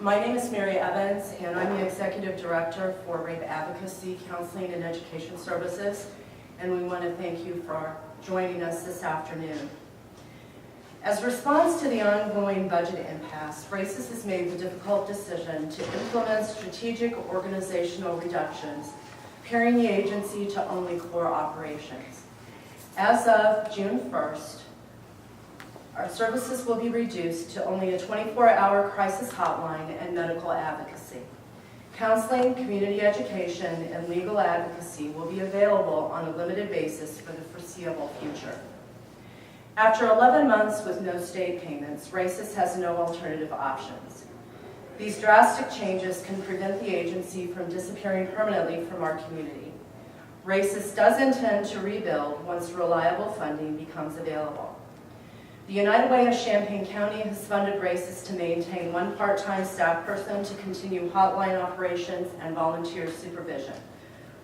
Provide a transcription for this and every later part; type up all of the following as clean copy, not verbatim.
My name is Mary Evans, and I'm the Executive Director for Rape Advocacy, Counseling, and Education Services, and we want to thank you for joining us this afternoon. As a response to the ongoing budget impasse, RACES has made the difficult decision to implement strategic organizational reductions, paring the agency to only core operations. As of June 1st, our services will be reduced to only a 24-hour crisis hotline and medical advocacy. Counseling, community education, and legal advocacy will be available on a limited basis for the foreseeable future. After 11 months with no state payments, RACES has no alternative options. These drastic changes can prevent the agency from disappearing permanently from our community. RACES does intend to rebuild once reliable funding becomes available. The United Way of Champaign County has funded RACES to maintain one part-time staff person to continue hotline operations and volunteer supervision.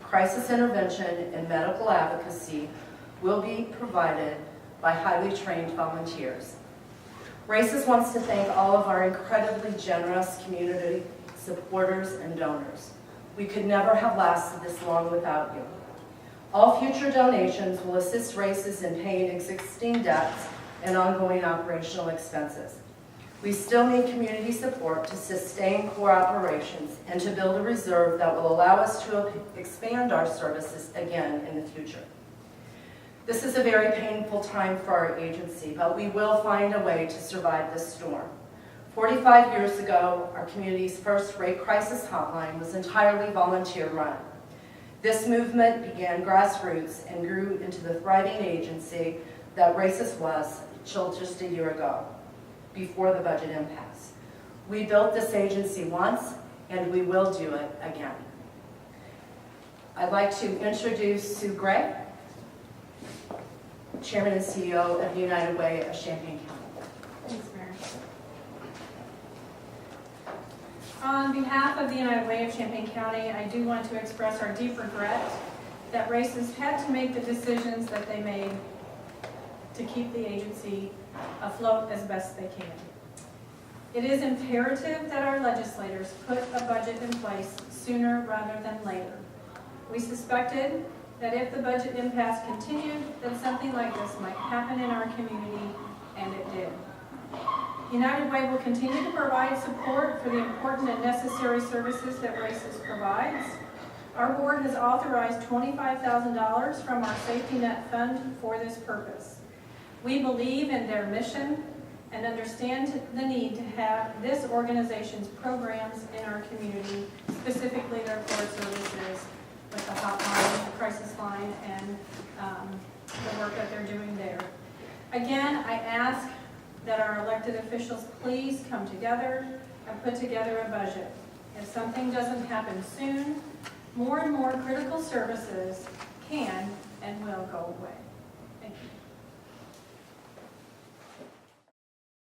Crisis intervention and medical advocacy will be provided by highly trained volunteers. RACES wants to thank all of our incredibly generous community supporters and donors. We could never have lasted this long without you. All future donations will assist RACES in paying existing debts and ongoing operational expenses. We still need community support to sustain core operations and to build a reserve that will allow us to expand our services again in the future. This is a very painful time for our agency, but we will find a way to survive this storm. 45 years ago, our community's first rape crisis hotline was entirely volunteer run. This movement began grassroots and grew into the thriving agency that RACES was till just a year ago, before the budget impasse. We built this agency once, and we will do it again. I'd like to introduce Sue Gray, Chairman and CEO of United Way of Champaign County. Thanks, Mary. On behalf of the United Way of Champaign County, I do want to express our deep regret that RACES had to make the decisions that they made to keep the agency afloat as best they can. It is imperative that our legislators put a budget in place sooner rather than later. We suspected that if the budget impasse continued, that something like this might happen in our community, and it did. United Way will continue to provide support for the important and necessary services that RACES provides. Our board has authorized $25,000 from our safety net fund for this purpose. We believe in their mission and understand the need to have this organization's programs in our community, specifically their core services with the hotline, the crisis line, and the work that they're doing there. Again, I ask that our elected officials please come together and put together a budget. If something doesn't happen soon, more and more critical services can and will go away. Thank you.